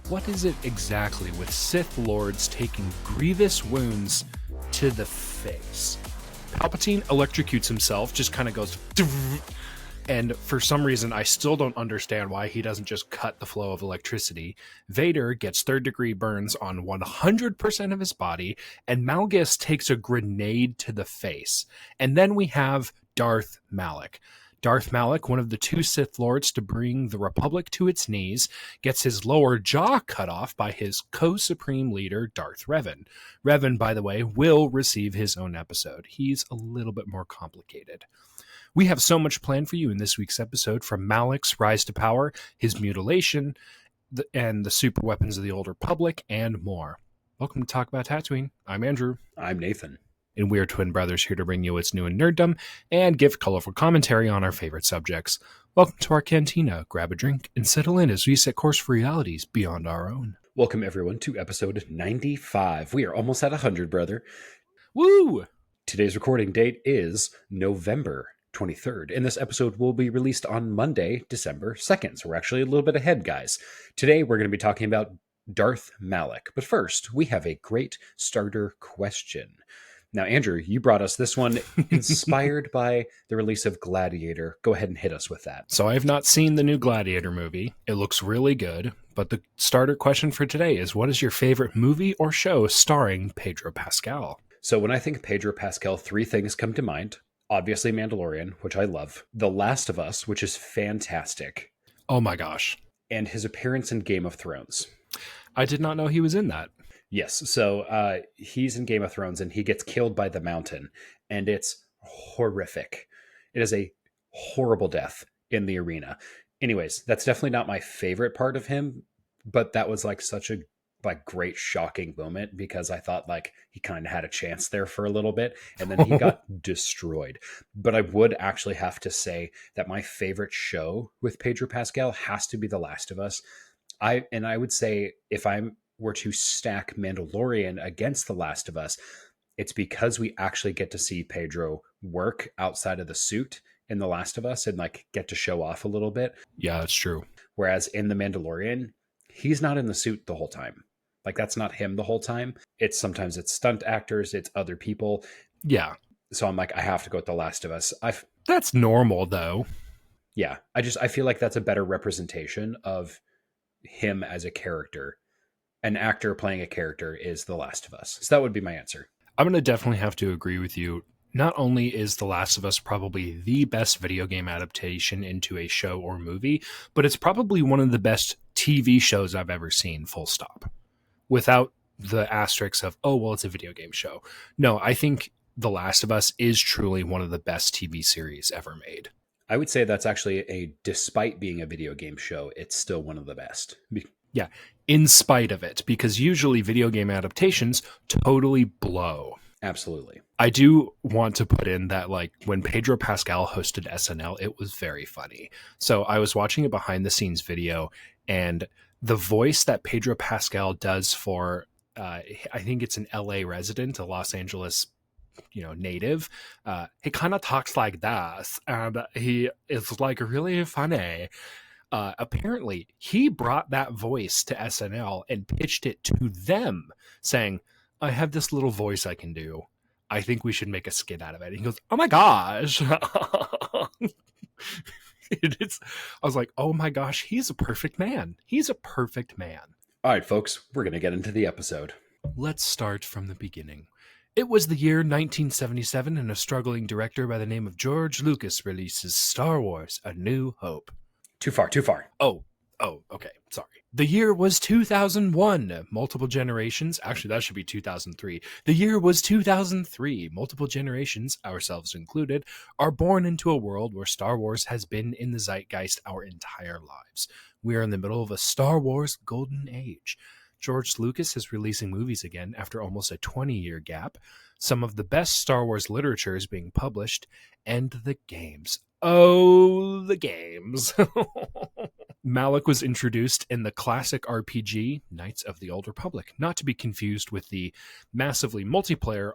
What is it exactly with Sith Lords taking grievous wounds to the face? Palpatine electrocutes himself, just kind of goes, and for some reason, I still don't understand why he doesn't just cut the flow of electricity. Vader gets third-degree burns on 100% of his body, and Malgus takes a grenade to the face. And then we have Darth Malak. Darth Malak, one of the two Sith Lords to bring the Republic to its knees, gets his lower jaw cut off by his co-supreme leader, Darth Revan. Revan, by the way, will receive his own episode. He's a little bit more complicated. We have so much planned for you in this week's episode, from Malak's rise to power, his mutilation, and the super weapons of the Old Republic, and more. Welcome to Talk About Tatooine. I'm Andrew. I'm Nathan. And we're twin brothers here to bring you what's new in nerddom and give colorful commentary on our favorite subjects. Welcome to our cantina. Grab a drink and settle in as we set course for realities beyond our own. Welcome, everyone, to episode 95. We are almost at 100, brother. Woo! Today's recording date is November 23rd, and this episode will be released on Monday, December 2nd. So we're actually a little bit ahead, guys. Today, we're going to be talking about Darth Malak. But first, we have a great starter question. Now, Andrew, you brought us this one inspired by the release of Gladiator. Go ahead and hit us with that. So I have not seen the new Gladiator movie. It looks really good. But the starter question for today is, what is your favorite movie or show starring Pedro Pascal? So when I think Pedro Pascal, three things come to mind. Obviously Mandalorian, which I love. The Last of Us, which is fantastic. Oh my gosh. And his appearance in Game of Thrones. I did not know he was in that. Yes, so he's in Game of Thrones and he gets killed by the mountain, and it's horrific. It is a horrible death in the arena. Anyways, that's definitely not my favorite part of him, but that was like such a great shocking moment because I thought like he kind of had a chance there for a little bit, and then he got destroyed. But I would actually have to say that my favorite show with Pedro Pascal has to be The Last of Us. I would say if I were to stack Mandalorian against The Last of Us, it's because we actually get to see Pedro work outside of the suit in The Last of Us and like get to show off a little bit. Yeah, that's true. Whereas in The Mandalorian, he's not in the suit the whole time. Like, that's not him the whole time. Sometimes it's stunt actors, it's other people. Yeah. So I'm like, I have to go with The Last of Us. That's normal, though. Yeah. I feel like that's a better representation of him as a character. An actor playing a character is The Last of Us. So that would be my answer. I'm going to definitely have to agree with you. Not only is The Last of Us probably the best video game adaptation into a show or movie, but it's probably one of the best TV shows I've ever seen, full stop. Without the asterisks of, oh, well, it's a video game show. No, I think The Last of Us is truly one of the best TV series ever made. I would say that's actually despite being a video game show, it's still one of the best. Yeah, in spite of it, because usually video game adaptations totally blow. Absolutely. I do want to put in that, like, when Pedro Pascal hosted SNL, it was very funny. So I was watching a behind the scenes video, and the voice that Pedro Pascal does for, I think it's an LA resident, a Los Angeles, native, he kind of talks like that, and he is like really funny. Apparently, he brought that voice to SNL and pitched it to them, saying, I have this little voice I can do. I think we should make a skit out of it. And he goes, oh my gosh. I was like, oh my gosh, he's a perfect man. He's a perfect man. All right, folks, we're going to get into the episode. Let's start from the beginning. It was the year 1977, and a struggling director by the name of George Lucas releases Star Wars: A New Hope. Too far. Oh, okay. Sorry. The year was 2001. Multiple generations. Actually, that should be 2003. The year was 2003. Multiple generations, ourselves included, are born into a world where Star Wars has been in the zeitgeist our entire lives. We are in the middle of a Star Wars golden age. George Lucas is releasing movies again after almost a 20-year gap. Some of the best Star Wars literature is being published, and the games. Oh, the games. Malak was introduced in the classic RPG, Knights of the Old Republic, not to be confused with the massively multiplayer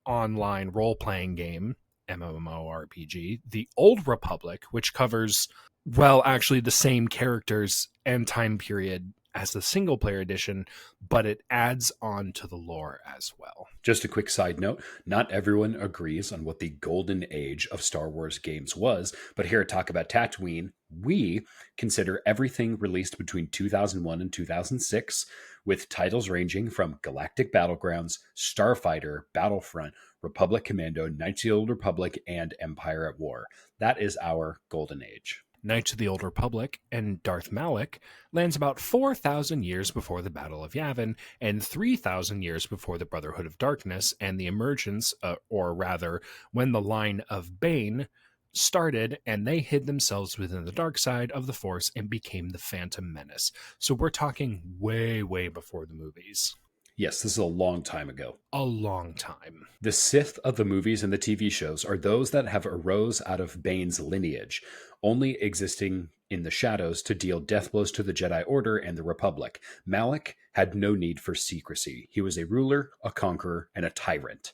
online role-playing game, MMORPG, The Old Republic, which covers, well, actually the same characters and time period as the single player edition, but it adds on to the lore as well. Just a quick side note, not everyone agrees on what the golden age of Star Wars games was, but here at Talk About Tatooine, we consider everything released between 2001 and 2006, with titles ranging from Galactic Battlegrounds, Starfighter, Battlefront, Republic Commando, Knights of the Old Republic, and Empire at War. That is our golden age. Knights of the Old Republic and Darth Malak lands about 4,000 years before the Battle of Yavin and 3,000 years before the Brotherhood of Darkness and the emergence, or rather, when the line of Bane started and they hid themselves within the dark side of the Force and became the Phantom Menace. So we're talking way, way before the movies. Yes, this is a long time ago. A long time. The Sith of the movies and the TV shows are those that have arose out of Bane's lineage, only existing in the shadows to deal death blows to the Jedi Order and the Republic. Malak had no need for secrecy. He was a ruler, a conqueror, and a tyrant.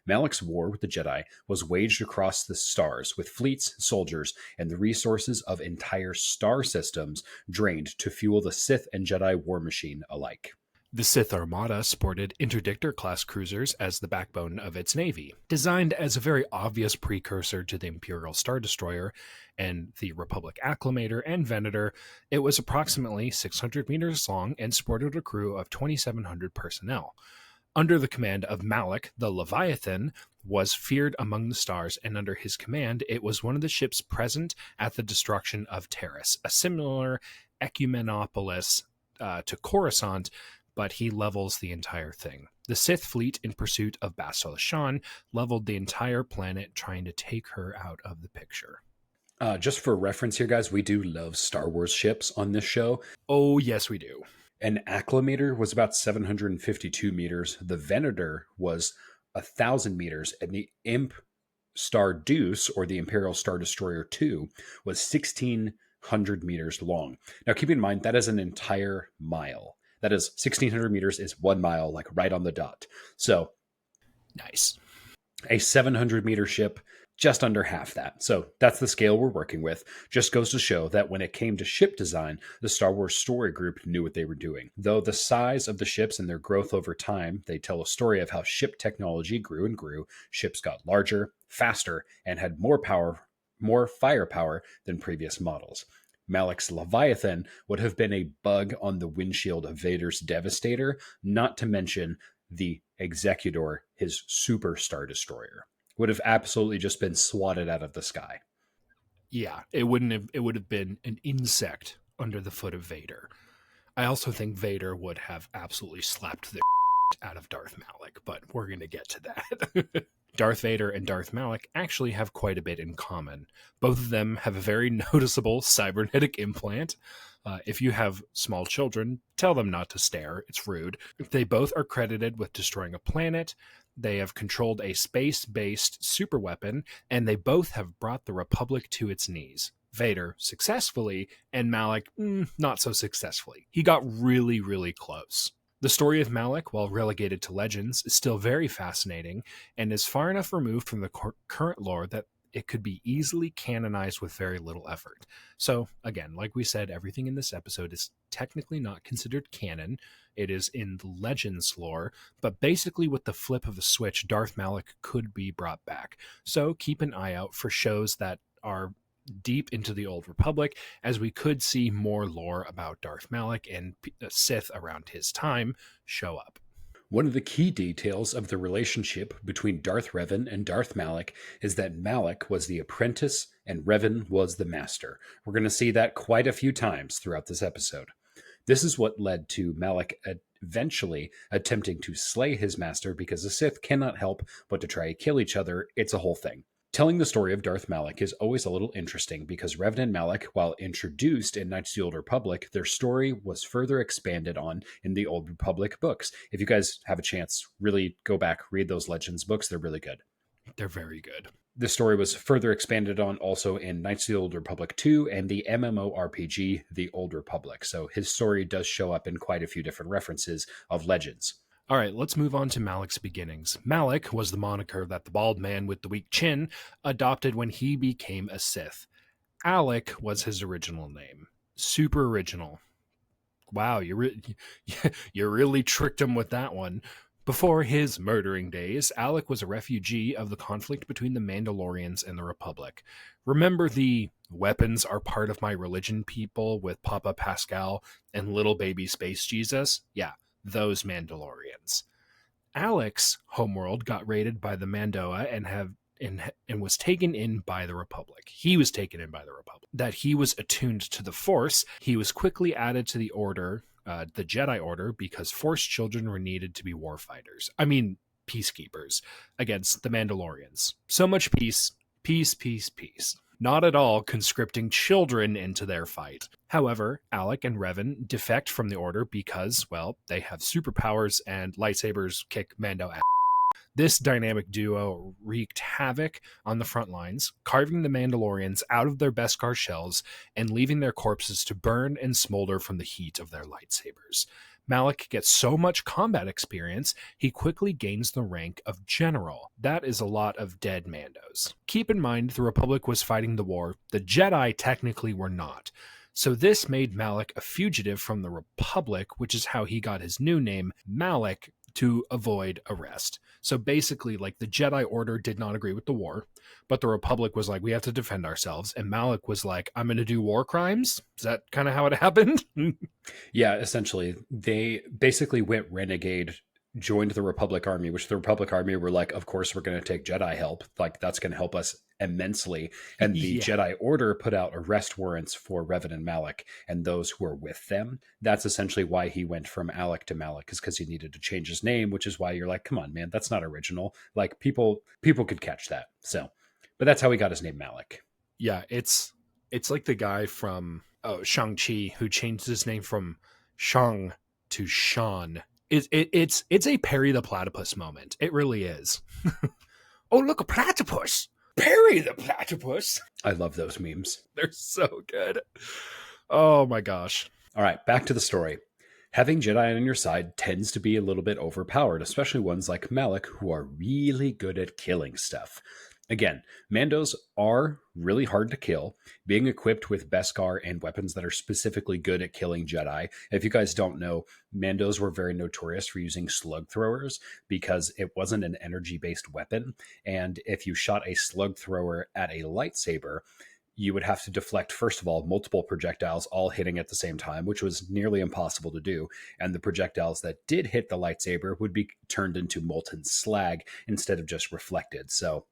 Malak's war with the Jedi was waged across the stars, with fleets, soldiers, and the resources of entire star systems drained to fuel the Sith and Jedi war machine alike. The Sith Armada sported Interdictor-class cruisers as the backbone of its navy. Designed as a very obvious precursor to the Imperial Star Destroyer and the Republic Acclamator and Venator, it was approximately 600 meters long and sported a crew of 2,700 personnel. Under the command of Malak, the Leviathan was feared among the stars, and under his command, it was one of the ships present at the destruction of Terrace, a similar ecumenopolis to Coruscant, but he levels the entire thing. The Sith fleet, in pursuit of Bastila Shan, leveled the entire planet, trying to take her out of the picture. Just for reference here, guys, we do love Star Wars ships on this show. Oh, yes, we do. An Acclamator was about 752 meters. The Venator was 1,000 meters. And the Imp Star Deuce, or the Imperial Star Destroyer 2, was 1,600 meters long. Now, keep in mind, that is an entire mile. That is 1,600 meters is 1 mile, like right on the dot. So, nice. A 700-meter ship, just under half that. So that's the scale we're working with. Just goes to show that when it came to ship design, the Star Wars Story Group knew what they were doing. Though the size of the ships and their growth over time, they tell a story of how ship technology grew and grew. Ships got larger, faster, and had more firepower than previous models. Malak's Leviathan would have been a bug on the windshield of Vader's Devastator, not to mention the Executor, his Super Star Destroyer. Would have absolutely just been swatted out of the sky. Yeah, it would have been an insect under the foot of Vader. I also think Vader would have absolutely slapped the out of Darth Malak, but we're going to get to that. Darth Vader and Darth Malak actually have quite a bit in common. Both of them have a very noticeable cybernetic implant. If you have small children, tell them not to stare. It's rude. They both are credited with destroying a planet. They have controlled a space-based superweapon, and they both have brought the Republic to its knees. Vader successfully, and Malak not so successfully. He got really, really close. The story of Malak, while relegated to legends, is still very fascinating and is far enough removed from the current lore that it could be easily canonized with very little effort. So, again, like we said, everything in this episode is technically not considered canon. It is in the Legends lore, but basically with the flip of a switch, Darth Malak could be brought back. So keep an eye out for shows that are deep into the Old Republic, as we could see more lore about Darth Malak and Sith around his time show up. One of the key details of the relationship between Darth Revan and Darth Malak is that Malak was the apprentice and Revan was the master. We're going to see that quite a few times throughout this episode. This is what led to Malak eventually attempting to slay his master, because the Sith cannot help but to try to kill each other. It's a whole thing. Telling the story of Darth Malak is always a little interesting, because Revan and Malak, while introduced in Knights of the Old Republic, their story was further expanded on in the Old Republic books. If you guys have a chance, really go back, read those Legends books. They're really good. They're very good. The story was further expanded on also in Knights of the Old Republic 2 and the MMORPG, The Old Republic. So his story does show up in quite a few different references of Legends. All right, let's move on to Malak's beginnings. Malak was the moniker that the bald man with the weak chin adopted when he became a Sith. Alec was his original name. Super original. Wow, you really tricked him with that one. Before his murdering days, Alec was a refugee of the conflict between the Mandalorians and the Republic. Remember the weapons are part of my religion people with Papa Pascal and little baby Space Jesus? Yeah, those Mandalorians. Alec's homeworld got raided by the Mandoa and was taken in by the Republic. He was taken in by the Republic. That he was attuned to the Force, he was quickly added to the Order, the Jedi Order, because Force children were needed to be warfighters. I mean, peacekeepers against the Mandalorians. So much peace, peace, peace, peace. Not at all conscripting children into their fight. However, Alec and Revan defect from the Order because, well, they have superpowers and lightsabers kick Mando ass. This dynamic duo wreaked havoc on the front lines, carving the Mandalorians out of their Beskar shells and leaving their corpses to burn and smolder from the heat of their lightsabers. Malak gets so much combat experience, he quickly gains the rank of general. That is a lot of dead Mandos. Keep in mind, the Republic was fighting the war. The Jedi technically were not. So this made Malak a fugitive from the Republic, which is how he got his new name, Malak, to avoid arrest. So basically, like, the Jedi Order did not agree with the war, but the Republic was like, we have to defend ourselves. And Malak was like, I'm going to do war crimes. Is that kind of how it happened? Yeah, essentially. They basically went renegade, joined the Republic Army, which the Republic Army were like, of course, we're going to take Jedi help. Like, that's going to help us immensely. And the Yeah. Jedi Order put out arrest warrants for Revan and Malak and those who were with them. That's essentially why he went from Alec to Malak, is because he needed to change his name, which is why you're like, come on, man, that's not original. Like, people could catch that. So, but that's how he got his name, Malak. Yeah, it's like the guy from Shang-Chi who changed his name from Shang to Sean. It's a Perry the Platypus moment. It really is. Oh, look, a platypus! Perry the Platypus! I love those memes. They're so good. Oh my gosh. All right, back to the story. Having Jedi on your side tends to be a little bit overpowered, especially ones like Malak who are really good at killing stuff. Again, Mandos are really hard to kill, being equipped with Beskar and weapons that are specifically good at killing Jedi. If you guys don't know, Mandos were very notorious for using slug throwers because it wasn't an energy-based weapon. And if you shot a slug thrower at a lightsaber, you would have to deflect, first of all, multiple projectiles all hitting at the same time, which was nearly impossible to do. And the projectiles that did hit the lightsaber would be turned into molten slag instead of just reflected. So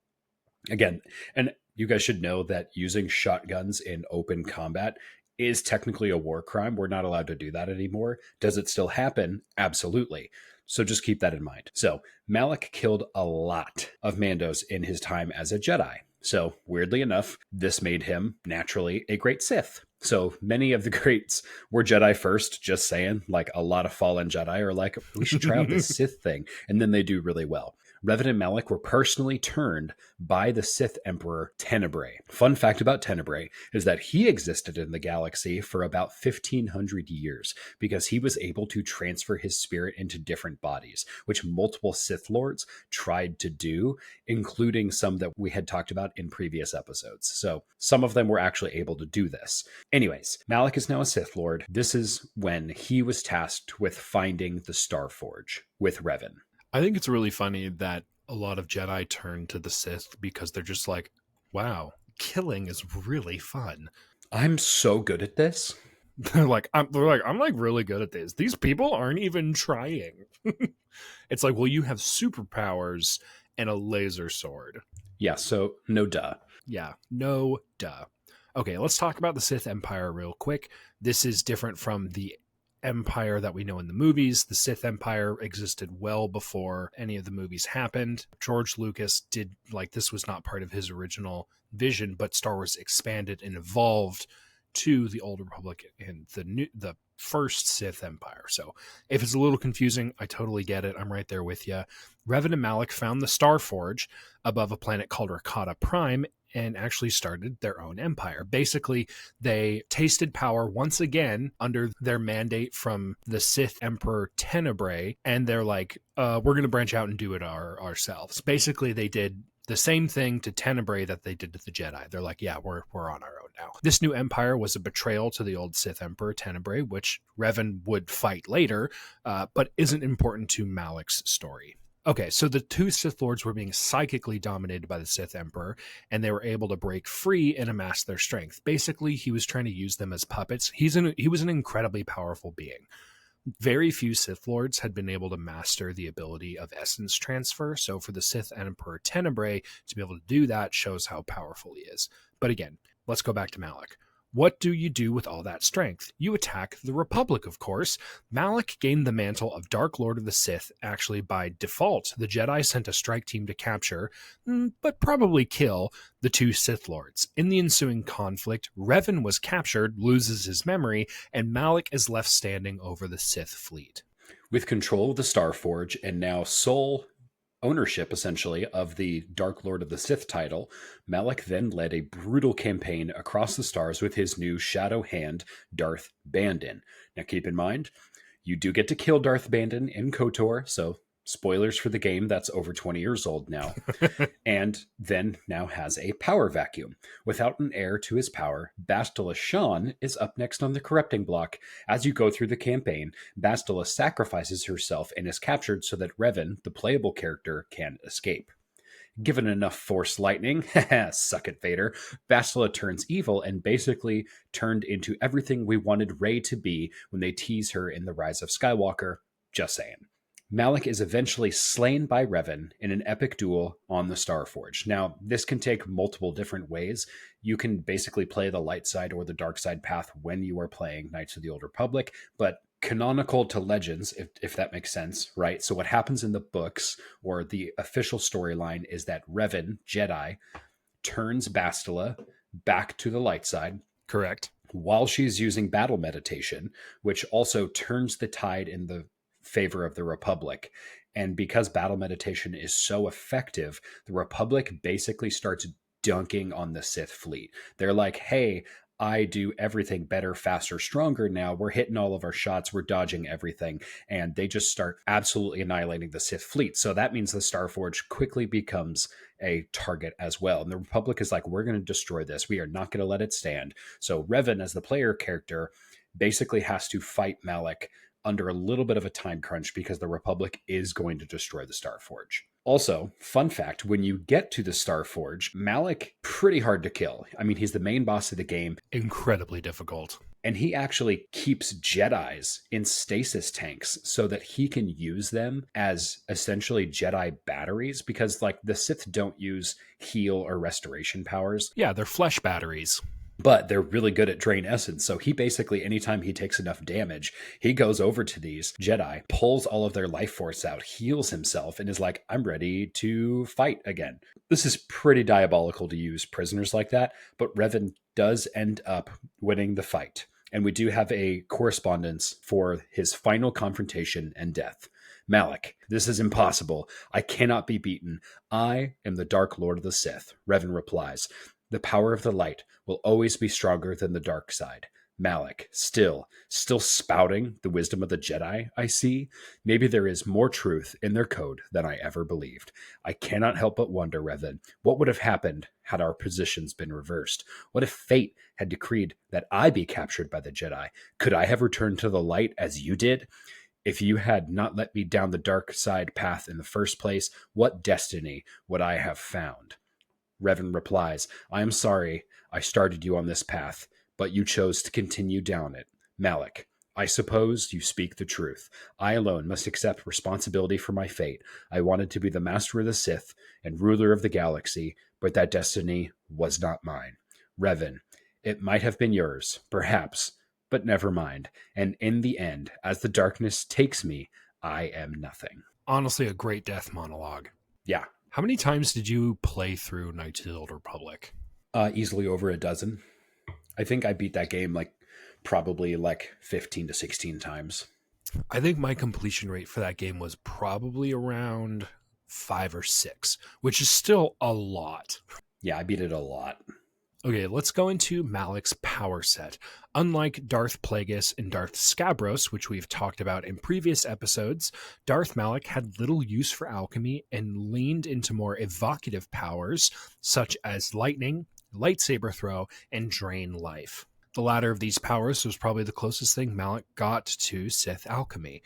again, and you guys should know that using shotguns in open combat is technically a war crime. We're not allowed to do that anymore. Does it still happen? Absolutely. So just keep that in mind. So Malak killed a lot of Mandos in his time as a Jedi. So weirdly enough, this made him naturally a great Sith. So many of the greats were Jedi first, just saying. Like, a lot of fallen Jedi are like, we should try out this Sith thing. And then they do really well. Revan and Malak were personally turned by the Sith Emperor Tenebrae. Fun fact about Tenebrae is that he existed in the galaxy for about 1,500 years because he was able to transfer his spirit into different bodies, which multiple Sith Lords tried to do, including some that we had talked about in previous episodes. So some of them were actually able to do this. Anyways, Malak is now a Sith Lord. This is when he was tasked with finding the Star Forge with Revan. I think it's really funny that a lot of Jedi turn to the Sith because they're just like, wow, killing is really fun. I'm so good at this. I'm really good at this. These people aren't even trying. It's like, well, you have superpowers and a laser sword. Yeah, so no duh. Yeah, no duh. Okay, let's talk about the Sith Empire real quick. This is different from the Empire that we know in the movies. The Sith Empire existed well before any of the movies happened. George Lucas did, like, this was not part of his original vision, but Star Wars expanded and evolved to the Old Republic and the first Sith Empire. So if it's a little confusing, I totally get it. I'm right there with you. Revan and Malak found the Star Forge above a planet called Rakata Prime and actually started their own empire. Basically, they tasted power once again under their mandate from the Sith Emperor Tenebrae, and they're like, we're going to branch out and do it ourselves. Basically, they did The same thing to Tenebrae that they did to the Jedi. They're like, yeah, we're on our own now. This new empire was a betrayal to the old Sith Emperor Tenebrae, which Revan would fight later, but isn't important to Malak's story. Okay, so the two Sith Lords were being psychically dominated by the Sith Emperor, and they were able to break free and amass their strength. Basically, he was trying to use them as puppets. He was an incredibly powerful being. Very few Sith Lords had been able to master the ability of essence transfer, so for the Sith Emperor Tenebrae to be able to do that shows how powerful he is. But again, let's go back to Malak. What do you do with all that strength? You attack the Republic, of course. Malak gained the mantle of Dark Lord of the Sith, actually by default. The Jedi sent a strike team to capture, but probably kill, the two Sith Lords. In the ensuing conflict, Revan was captured, loses his memory, and Malak is left standing over the Sith fleet. With control of the Starforge and now sole ownership, essentially, of the Dark Lord of the Sith title, Malak then led a brutal campaign across the stars with his new shadow hand, Darth Bandon. Now keep in mind, you do get to kill Darth Bandon in KOTOR, so spoilers for the game that's over 20 years old now, and then now has a power vacuum. Without an heir to his power, Bastila Shan is up next on the corrupting block. As you go through the campaign, Bastila sacrifices herself and is captured so that Revan, the playable character, can escape. Given enough Force lightning, suck it, Vader, Bastila turns evil and basically turned into everything we wanted Rey to be when they tease her in The Rise of Skywalker. Just saying. Malak is eventually slain by Revan in an epic duel on the Starforge. Now, this can take multiple different ways. You can basically play the light side or the dark side path when you are playing Knights of the Old Republic, but canonical to Legends, if that makes sense, right? So what happens in the books or the official storyline is that Revan, Jedi, turns Bastila back to the light side. Correct. While she's using battle meditation, which also turns the tide in the favor of the Republic. And because battle meditation is so effective, the Republic basically starts dunking on the Sith fleet. They're like, hey, I do everything better, faster, stronger now. We're hitting all of our shots. We're dodging everything. And they just start absolutely annihilating the Sith fleet. So that means the Starforge quickly becomes a target as well. And the Republic is like, we're going to destroy this. We are not going to let it stand. So Revan, as the player character, basically has to fight Malak under a little bit of a time crunch because the Republic is going to destroy the Starforge. Also, fun fact, when you get to the Starforge, Malak, pretty hard to kill. I mean, he's the main boss of the game. Incredibly difficult. And he actually keeps Jedis in stasis tanks so that he can use them as essentially Jedi batteries because, like, the Sith don't use heal or restoration powers. Yeah, they're flesh batteries. But they're really good at drain essence. So he basically, anytime he takes enough damage, he goes over to these Jedi, pulls all of their life force out, heals himself, and is like, I'm ready to fight again. This is pretty diabolical to use prisoners like that, but Revan does end up winning the fight. And we do have a correspondence for his final confrontation and death. Malak, this is impossible. I cannot be beaten. I am the Dark Lord of the Sith. Revan replies, the power of the light will always be stronger than the dark side. Malak, still spouting the wisdom of the Jedi, I see. Maybe there is more truth in their code than I ever believed. I cannot help but wonder, Revan, what would have happened had our positions been reversed? What if fate had decreed that I be captured by the Jedi? Could I have returned to the light as you did? If you had not let me down the dark side path in the first place, what destiny would I have found? Revan replies, I am sorry I started you on this path, but you chose to continue down it. Malak, I suppose you speak the truth. I alone must accept responsibility for my fate. I wanted to be the master of the Sith and ruler of the galaxy, but that destiny was not mine. Revan, it might have been yours, perhaps, but never mind. And in the end, as the darkness takes me, I am nothing. Honestly, a great death monologue. Yeah. How many times did you play through Knights of the Old Republic? Easily over a dozen. I think I beat that game probably 15 to 16 times. I think my completion rate for that game was probably around 5 or 6, which is still a lot. Yeah, I beat it a lot. Okay, let's go into Malak's power set. Unlike Darth Plagueis and Darth Scabros, which we've talked about in previous episodes, Darth Malak had little use for alchemy and leaned into more evocative powers such as lightning, lightsaber throw, and drain life. The latter of these powers was probably the closest thing Malak got to Sith alchemy.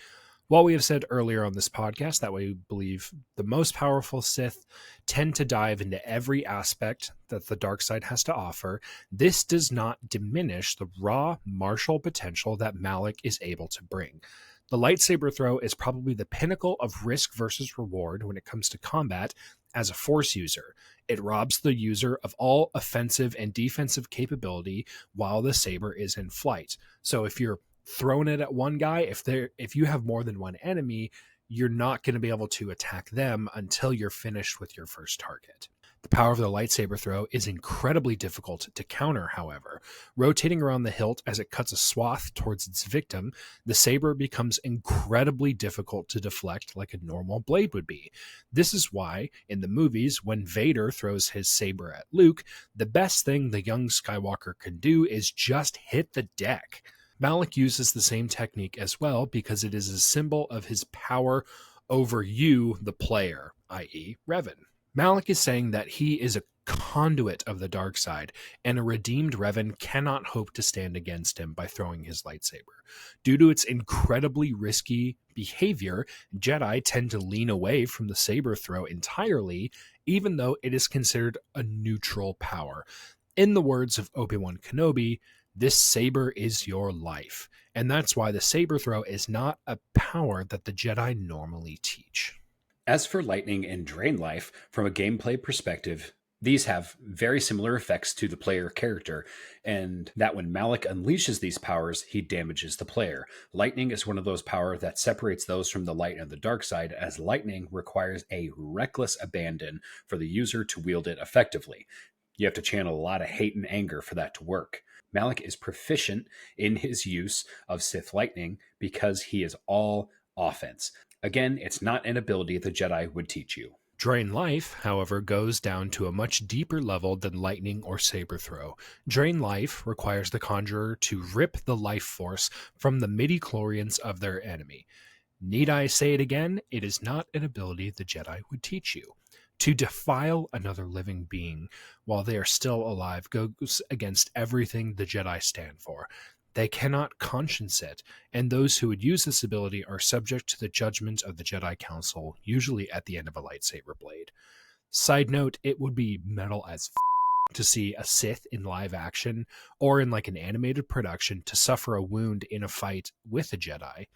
While we have said earlier on this podcast that we believe the most powerful Sith tend to dive into every aspect that the dark side has to offer, this does not diminish the raw martial potential that Malak is able to bring. The lightsaber throw is probably the pinnacle of risk versus reward when it comes to combat as a Force user. It robs the user of all offensive and defensive capability while the saber is in flight. So if you're throwing it at one guy, if you have more than one enemy, you're not going to be able to attack them until you're finished with your first target. The power of the lightsaber throw is incredibly difficult to counter, however. Rotating around the hilt as it cuts a swath towards its victim, the saber becomes incredibly difficult to deflect like a normal blade would be. This is why, in the movies, when Vader throws his saber at Luke, the best thing the young Skywalker can do is just hit the deck. Malak uses the same technique as well because it is a symbol of his power over you, the player, i.e. Revan. Malak is saying that he is a conduit of the dark side, and a redeemed Revan cannot hope to stand against him by throwing his lightsaber. Due to its incredibly risky behavior, Jedi tend to lean away from the saber throw entirely, even though it is considered a neutral power. In the words of Obi-Wan Kenobi, this saber is your life, and that's why the saber throw is not a power that the Jedi normally teach. As for lightning and drain life, from a gameplay perspective, these have very similar effects to the player character, and that when Malak unleashes these powers, he damages the player. Lightning is one of those powers that separates those from the light and the dark side, as lightning requires a reckless abandon for the user to wield it effectively. You have to channel a lot of hate and anger for that to work. Malak is proficient in his use of Sith lightning because he is all offense. Again, it's not an ability the Jedi would teach you. Drain life, however, goes down to a much deeper level than lightning or saber throw. Drain life requires the conjurer to rip the life force from the midi-chlorians of their enemy. Need I say it again? It is not an ability the Jedi would teach you. To defile another living being while they are still alive goes against everything the Jedi stand for. They cannot conscience it, and those who would use this ability are subject to the judgment of the Jedi Council, usually at the end of a lightsaber blade. Side note, it would be metal as to see a Sith in live action or in like an animated production to suffer a wound in a fight with a Jedi,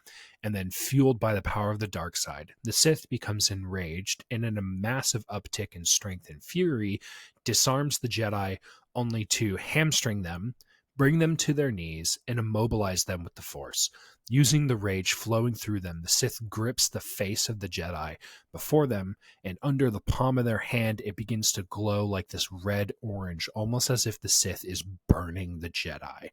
and then fueled by the power of the dark side, the Sith becomes enraged and in a massive uptick in strength and fury disarms the Jedi only to hamstring them, bring them to their knees, and immobilize them with the Force. Using the rage flowing through them, the Sith grips the face of the Jedi before them, and under the palm of their hand, it begins to glow like this red-orange, almost as if the Sith is burning the Jedi.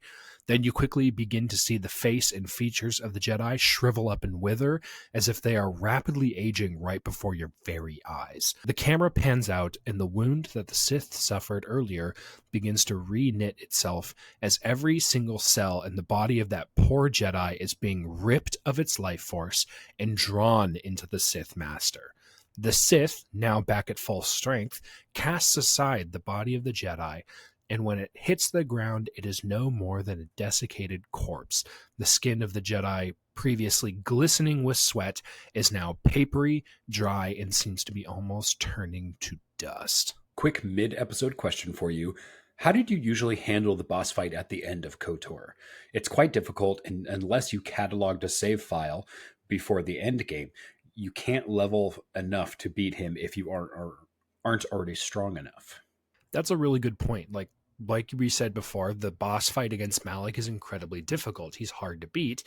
Then you quickly begin to see the face and features of the Jedi shrivel up and wither, as if they are rapidly aging right before your very eyes. The camera pans out, and the wound that the Sith suffered earlier begins to re-knit itself as every single cell in the body of that poor Jedi is being ripped of its life force and drawn into the Sith Master. The Sith, now back at full strength, casts aside the body of the Jedi, and when it hits the ground, it is no more than a desiccated corpse. The skin of the Jedi, previously glistening with sweat, is now papery, dry, and seems to be almost turning to dust. Quick mid-episode question for you. How did you usually handle the boss fight at the end of KOTOR? It's quite difficult, and unless you cataloged a save file before the end game, you can't level enough to beat him if you aren't already strong enough. That's a really good point. Like we said before, the boss fight against Malak is incredibly difficult. He's hard to beat.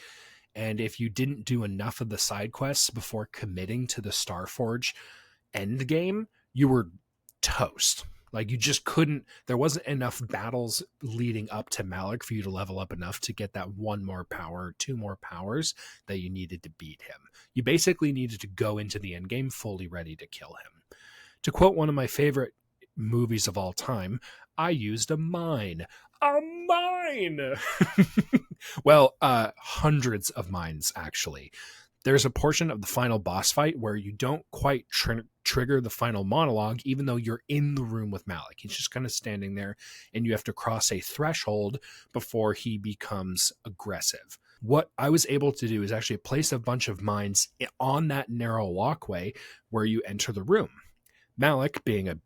And if you didn't do enough of the side quests before committing to the Starforge end game, you were toast. Like you just couldn't, there wasn't enough battles leading up to Malak for you to level up enough to get that one more power, two more powers that you needed to beat him. You basically needed to go into the end game fully ready to kill him. To quote one of my favorite movies of all time, I used a mine. A mine! Well, hundreds of mines, actually. There's a portion of the final boss fight where you don't quite trigger the final monologue, even though you're in the room with Malak. He's just kind of standing there, and you have to cross a threshold before he becomes aggressive. What I was able to do is actually place a bunch of mines on that narrow walkway where you enter the room. Malak, being a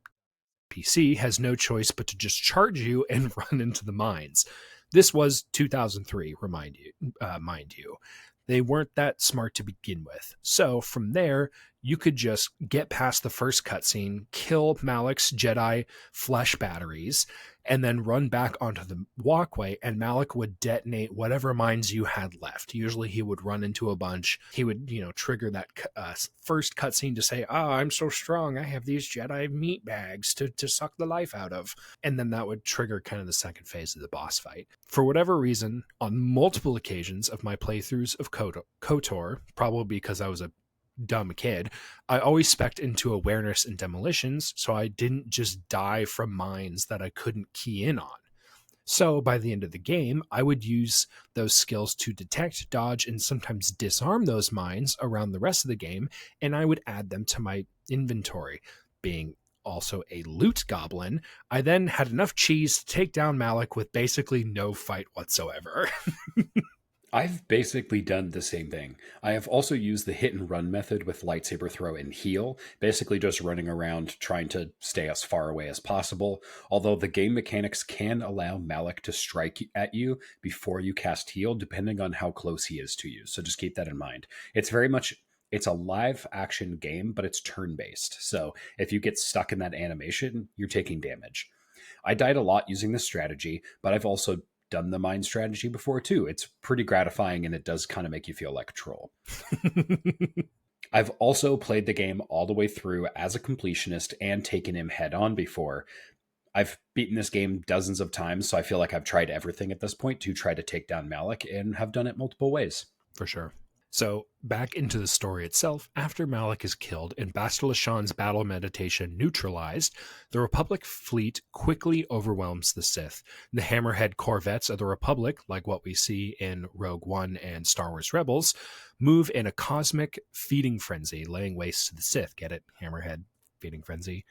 PC, has no choice but to just charge you and run into the mines. This was 2003, mind you. They weren't that smart to begin with. So from there, you could just get past the first cutscene, kill Malak's Jedi flesh batteries, and then run back onto the walkway, and Malak would detonate whatever mines you had left. Usually he would run into a bunch. He would, trigger that first cutscene to say, I'm so strong. I have these Jedi meat bags to suck the life out of. And then that would trigger kind of the second phase of the boss fight. For whatever reason, on multiple occasions of my playthroughs of KOTOR, probably because I was a dumb kid, I always spec'd into awareness and demolitions, so I didn't just die from mines that I couldn't key in on. So by the end of the game, I would use those skills to detect, dodge, and sometimes disarm those mines around the rest of the game, and I would add them to my inventory. Being also a loot goblin, I then had enough cheese to take down Malak with basically no fight whatsoever. I've basically done the same thing. I have also used the hit and run method with lightsaber throw and heal, basically just running around trying to stay as far away as possible, although the game mechanics can allow Malak to strike at you before you cast heal, depending on how close he is to you, so just keep that in mind. It's a live action game, but it's turn-based, so if you get stuck in that animation, you're taking damage. I died a lot using this strategy, but I've also done the mine strategy before too. It's pretty gratifying, and it does kind of make you feel like a troll. I've also played the game all the way through as a completionist and taken him head on before. I've beaten this game dozens of times, so I feel like I've tried everything at this point to try to take down Malak, and have done it multiple ways. For sure. So, back into the story itself, after Malak is killed and Bastila Shan's battle meditation neutralized, the Republic fleet quickly overwhelms the Sith. The Hammerhead corvettes of the Republic, like what we see in Rogue One and Star Wars Rebels, move in a cosmic feeding frenzy, laying waste to the Sith. Get it? Hammerhead feeding frenzy.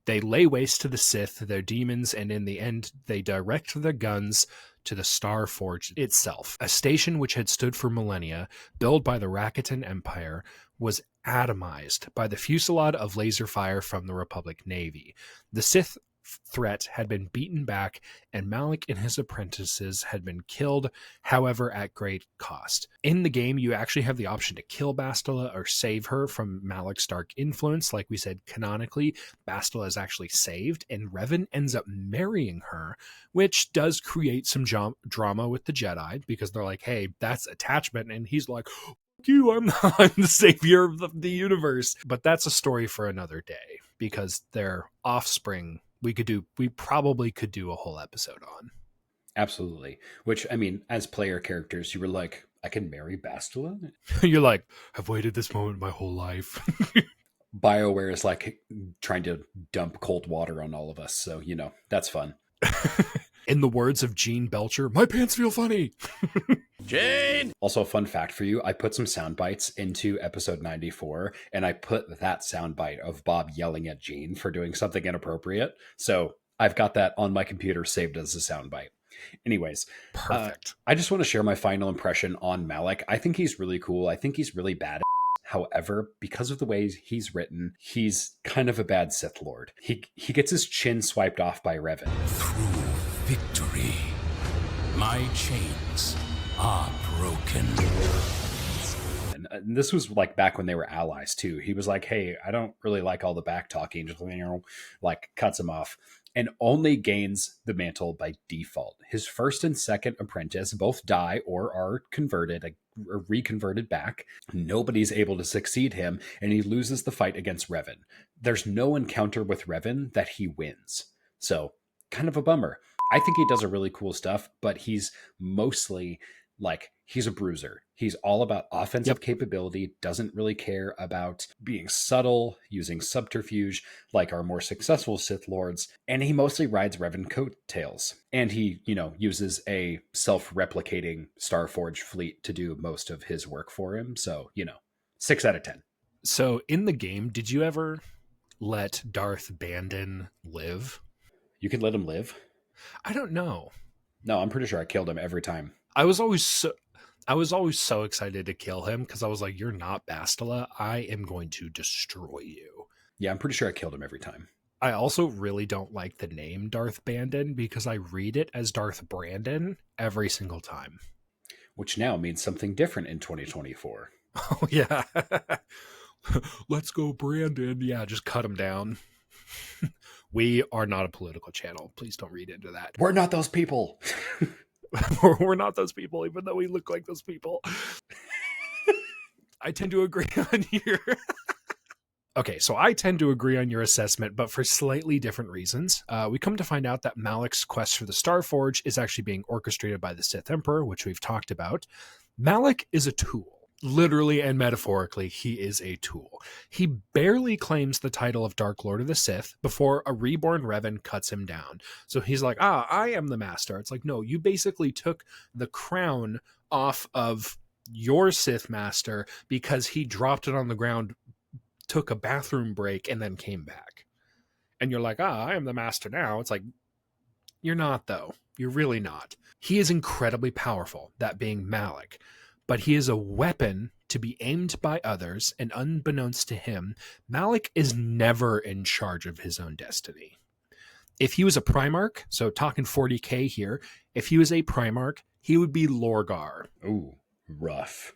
They lay waste to the Sith, their demons, and in the end, they direct their guns to the Star Forge itself. A station which had stood for millennia, built by the Rakatan Empire, was atomized by the fusillade of laser fire from the Republic Navy. The Sith threat had been beaten back, and Malak and his apprentices had been killed, however at great cost. In the game, you actually have the option to kill Bastila or save her from Malak's dark influence. Like we said, canonically, Bastila is actually saved, and Revan ends up marrying her, which does create some drama with the Jedi, because they're like, hey, that's attachment, and he's like, you, I'm the savior of the universe. But that's a story for another day, because their offspring we probably could do a whole episode on. Absolutely. Which, I mean, as player characters, you were like, I can marry Bastila? You're like, I've waited this moment my whole life. BioWare is like trying to dump cold water on all of us, so, that's fun. In the words of Gene Belcher, my pants feel funny. Jane! Also, a fun fact for you, I put some sound bites into episode 94, and I put that sound bite of Bob yelling at Gene for doing something inappropriate. So I've got that on my computer saved as a sound bite. Anyways, perfect. I just want to share my final impression on Malak. I think he's really cool. I think he's really bad. However, because of the way he's written, he's kind of a bad Sith Lord. He gets his chin swiped off by Revan. Through victory, my chains are broken. And this was like back when they were allies too. He was like, hey, I don't really like all the back talking, just, like cuts him off, and only gains the mantle by default. His first and second apprentice both die or are converted or reconverted back. Nobody's able to succeed him, and he loses the fight against Revan. There's no encounter with Revan that he wins. So kind of a bummer. I think he does a really cool stuff, but he's mostly like He's a bruiser. He's all about offensive capability, doesn't really care about being subtle, using subterfuge like our more successful Sith Lords, and he mostly rides Revan coattails. And he, uses a self-replicating Starforge fleet to do most of his work for him. So, 6 out of 10. So in the game, did you ever let Darth Bandon live? You can let him live? I don't know. No, I'm pretty sure I killed him every time. I was always so excited to kill him because I was like, you're not Bastila. I am going to destroy you. Yeah, I'm pretty sure I killed him every time. I also really don't like the name Darth Bandon because I read it as Darth Brandon every single time. Which now means something different in 2024. Oh, yeah. Let's go, Brandon. Yeah, just cut him down. We are not a political channel. Please don't read into that. We're not those people. We're not those people, even though we look like those people. I tend to agree on your... Okay, so I tend to agree on your assessment, but for slightly different reasons. We come to find out that Malak's quest for the Starforge is actually being orchestrated by the Sith Emperor, which we've talked about. Malak is a tool. Literally and metaphorically, he is a tool. He barely claims the title of Dark Lord of the Sith before a reborn Revan cuts him down. So he's like, I am the master. It's like, no, you basically took the crown off of your Sith master because he dropped it on the ground, took a bathroom break, and then came back. And you're like, I am the master now. It's like, you're not, though. You're really not. He is incredibly powerful, that being Malak. But he is a weapon to be aimed by others, and unbeknownst to him, Malak is never in charge of his own destiny. If he was a Primarch, so talking 40k here, if he was a Primarch, he would be Lorgar. Ooh, rough.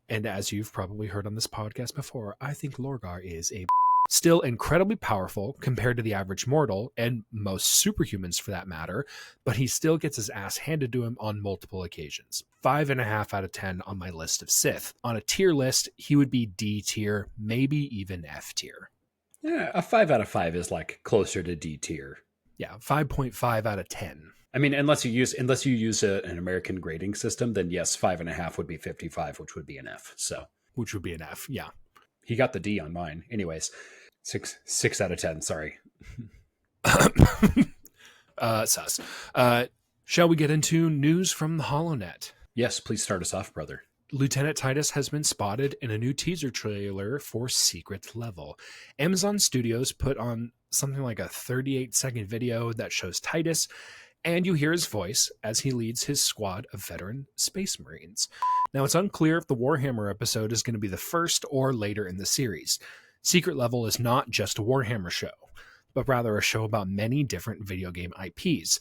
And as you've probably heard on this podcast before, I think Lorgar is a still incredibly powerful compared to the average mortal, and most superhumans for that matter, but he still gets his ass handed to him on multiple occasions. 5.5 out of 10 on my list of Sith. On a tier list, he would be D tier, maybe even F tier. Yeah, a 5 out of 5 is like closer to D tier. Yeah, 5.5 out of 10. I mean, unless you use an American grading system, then yes, 5.5 would be 55, which would be an F. So, which would be an F, yeah. He got the D on mine. Anyways, 6 out of 10. Sorry. Sus. Shall we get into news from the HoloNet? Yes, please start us off, brother. Lieutenant Titus has been spotted in a new teaser trailer for Secret Level. Amazon Studios put on something like a 38-second video that shows Titus, and you hear his voice as he leads his squad of veteran Space Marines. Now, it's unclear if the Warhammer episode is going to be the first or later in the series. Secret Level is not just a Warhammer show, but rather a show about many different video game IPs.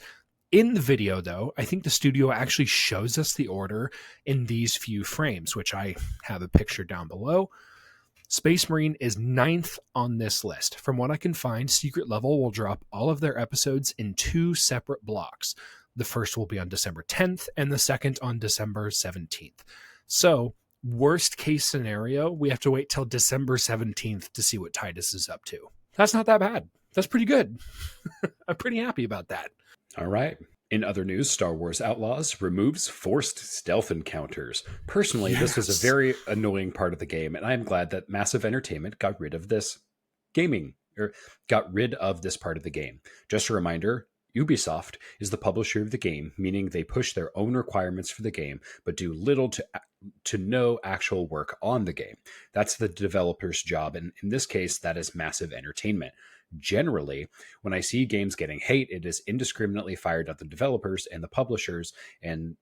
In the video, though, I think the studio actually shows us the order in these few frames, which I have a picture down below. Space Marine is 9th on this list. From what I can find, Secret Level will drop all of their episodes in 2 separate blocks. The first will be on December 10th, and the second on December 17th. So, worst case scenario, we have to wait till December 17th to see what Titus is up to. That's not that bad. That's pretty good. I'm pretty happy about that. All right. In other news, Star Wars Outlaws removes forced stealth encounters. Personally, This was a very annoying part of the game, and I'm glad that Massive Entertainment got rid of this part of the game. Just a reminder, Ubisoft is the publisher of the game, meaning they push their own requirements for the game, but do little to no actual work on the game. That's the developer's job, and in this case, that is Massive Entertainment. Generally, when I see games getting hate, it is indiscriminately fired at the developers and the publishers, and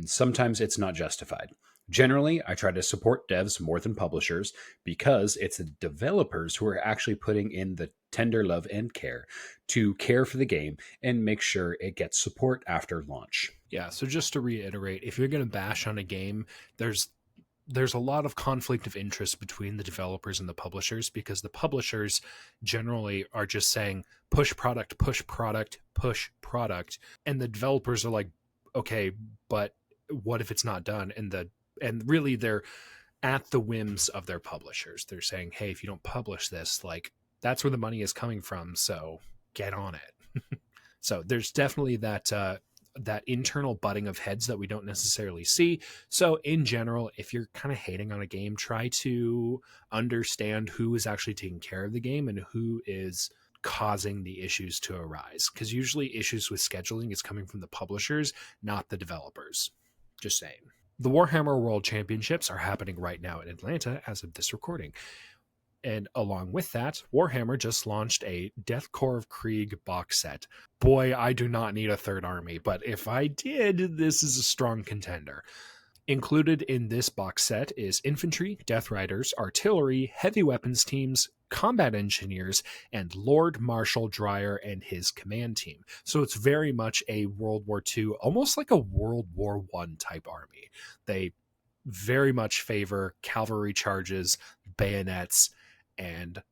sometimes it's not justified. Generally, I try to support devs more than publishers because it's the developers who are actually putting in the tender love and care to care for the game and make sure it gets support after launch. Yeah, so just to reiterate, if you're going to bash on a game, there's a lot of conflict of interest between the developers and the publishers, because the publishers generally are just saying push product, push product, push product. And the developers are like, okay, but what if it's not done? And really they're at the whims of their publishers. They're saying, hey, if you don't publish this, like, that's where the money is coming from. So get on it. So there's definitely that that internal butting of heads that we don't necessarily see. So in general, if you're kind of hating on a game, try to understand who is actually taking care of the game and who is causing the issues to arise, because usually issues with scheduling is coming from the publishers, not the developers. Just saying. The Warhammer World Championships are happening right now in Atlanta as of this recording. And along with that, Warhammer just launched a Death Korps of Krieg box set. Boy, I do not need a third army, but if I did, this is a strong contender. Included in this box set is infantry, death riders, artillery, heavy weapons teams, combat engineers, and Lord Marshal Dreyer and his command team. So it's very much a World War II, almost like a World War I type army. They very much favor cavalry charges, bayonets, and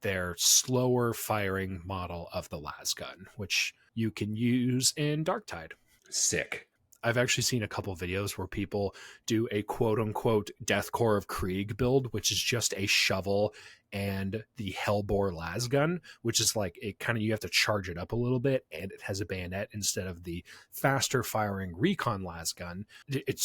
their slower firing model of the lasgun, which you can use in Darktide. Sick. I've actually seen a couple videos where people do a quote-unquote Death Korps of Krieg build, which is just a shovel and the Hellbore lasgun, which is like it kind of, you have to charge it up a little bit, and it has a bayonet instead of the faster firing recon lasgun. It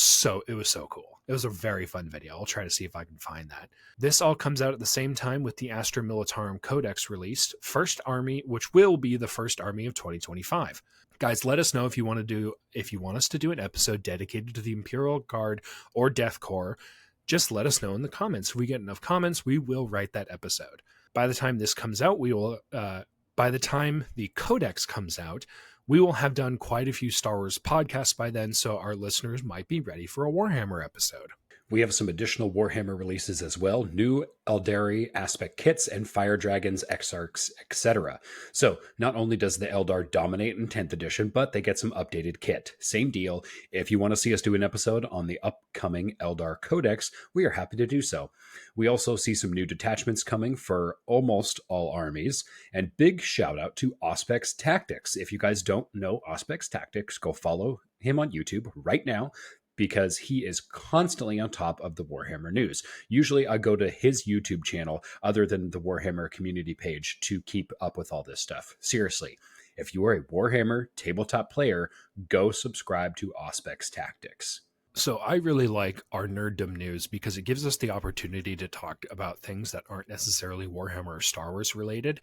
was so cool. It was a very fun video. I'll try to see if I can find that. This all comes out at the same time with the Astra Militarum Codex released, first army, which will be the first army of 2025. Guys, let us know if you want us to do an episode dedicated to the Imperial Guard or Death Korps. Just let us know in the comments. If we get enough comments, we will write that episode. By the time this comes out, by the time the Codex comes out, we will have done quite a few Star Wars podcasts by then, so our listeners might be ready for a Warhammer episode. We have some additional Warhammer releases as well, new Eldari aspect kits and Fire Dragons, Exarchs, etc. So not only does the Eldar dominate in 10th edition, but they get some updated kit. Same deal. If you want to see us do an episode on the upcoming Eldar Codex, we are happy to do so. We also see some new detachments coming for almost all armies, and big shout out to Auspex Tactics. If you guys don't know Auspex Tactics, go follow him on YouTube right now, because he is constantly on top of the Warhammer news. Usually I go to his YouTube channel other than the Warhammer community page to keep up with all this stuff. Seriously, if you are a Warhammer tabletop player, go subscribe to Auspex Tactics. So I really like our nerddom news because it gives us the opportunity to talk about things that aren't necessarily Warhammer or Star Wars related.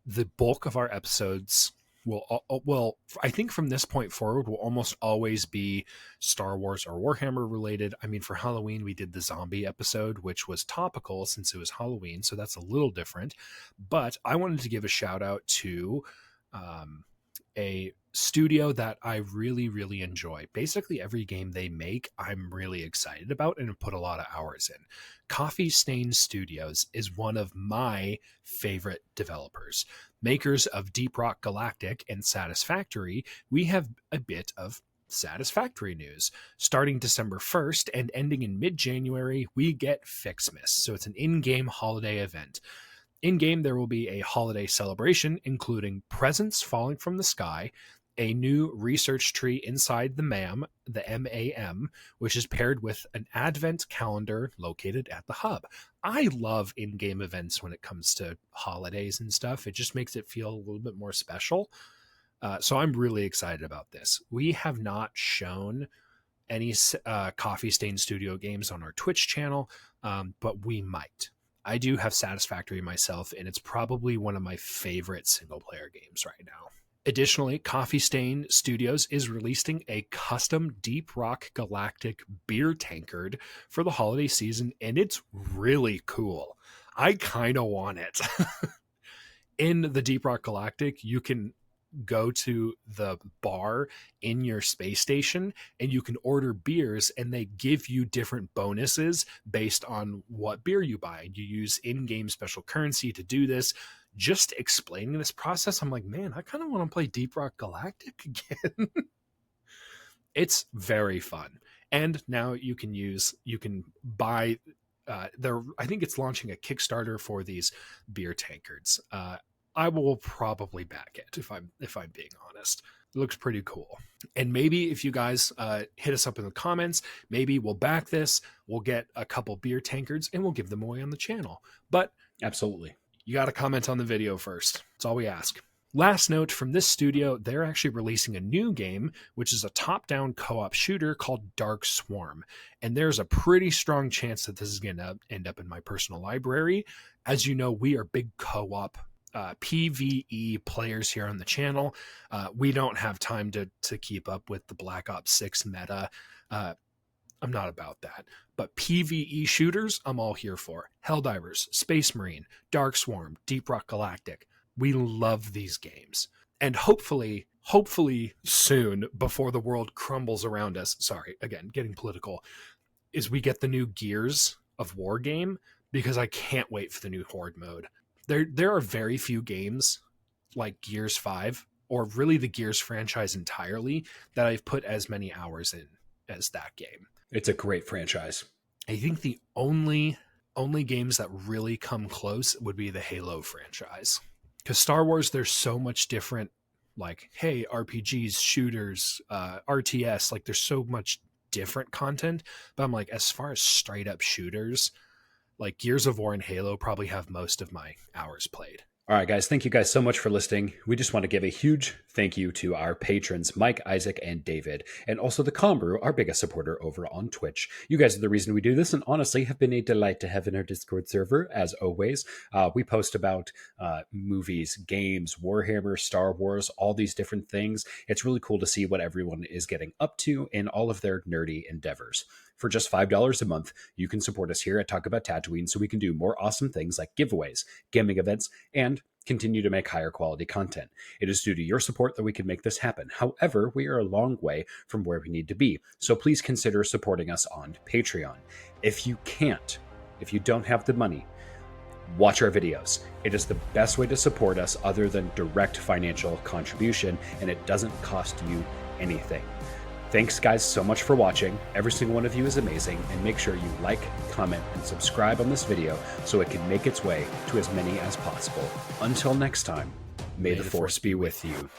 The bulk of our episodes I think from this point forward will almost always be Star Wars or Warhammer related. I mean, for Halloween, we did the zombie episode, which was topical since it was Halloween, so that's a little different. But I wanted to give a shout out to a studio that I really, really enjoy. Basically, every game they make, I'm really excited about and have put a lot of hours in. Coffee Stain Studios is one of my favorite developers. Makers of Deep Rock Galactic and Satisfactory, we have a bit of Satisfactory news. Starting December 1st and ending in mid-January, we get Fixmas. So it's an in-game holiday event. In-game, there will be a holiday celebration, including presents falling from the sky, a new research tree inside the MAM, which is paired with an advent calendar located at the hub. I love in-game events when it comes to holidays and stuff. It just makes it feel a little bit more special. So I'm really excited about this. We have not shown any Coffee Stain Studio games on our Twitch channel, but we might. I do have Satisfactory myself, and it's probably one of my favorite single-player games right now. Additionally, Coffee Stain Studios is releasing a custom Deep Rock Galactic beer tankard for the holiday season, and it's really cool. I kind of want it. In the Deep Rock Galactic, you can go to the bar in your space station and you can order beers, and they give you different bonuses based on what beer you buy. You use in-game special currency to do this. Just explaining this process, I'm like, man, I kind of want to play Deep Rock Galactic again. It's very fun. And now you can buy, I think it's launching a Kickstarter for these beer tankards. I will probably back it if I'm being honest. It looks pretty cool. And maybe if you guys hit us up in the comments, maybe we'll back this. We'll get a couple beer tankards and we'll give them away on the channel. But absolutely, you got to comment on the video first. That's all we ask. Last note from this studio, they're actually releasing a new game, which is a top-down co-op shooter called Dark Swarm. And there's a pretty strong chance that this is going to end up in my personal library. As you know, we are big co-op PvE players here on the channel. We don't have time to keep up with the Black Ops 6 meta. I'm not about that. But PvE shooters, I'm all here for. Helldivers, Space Marine, Dark Swarm, Deep Rock Galactic. We love these games. And hopefully soon, before the world crumbles around us, sorry, again, getting political, is we get the new Gears of War game, because I can't wait for the new Horde mode. There are very few games like Gears 5, or really the Gears franchise entirely, that I've put as many hours in as that game. It's a great franchise. I think the only games that really come close would be the Halo franchise. Because Star Wars, there's so much different, like, hey, RPGs, shooters, RTS, like there's so much different content. But I'm like, as far as straight up shooters, like Gears of War and Halo probably have most of my hours played. All right, guys, thank you guys so much for listening. We just want to give a huge thank you to our patrons, Mike, Isaac, and David, and also the Combrew, our biggest supporter over on Twitch. You guys are the reason we do this, and honestly have been a delight to have in our Discord server, as always. We post about movies, games, Warhammer, Star Wars, all these different things. It's really cool to see what everyone is getting up to in all of their nerdy endeavors. For just $5 a month, you can support us here at Talk About Tatooine so we can do more awesome things like giveaways, gaming events, and continue to make higher quality content. It is due to your support that we can make this happen. However, we are a long way from where we need to be, so please consider supporting us on Patreon. If you don't have the money, watch our videos. It is the best way to support us other than direct financial contribution, and it doesn't cost you anything. Thanks, guys, so much for watching. Every single one of you is amazing, and make sure you like, comment, and subscribe on this video so it can make its way to as many as possible. Until next time, may the Force be with you.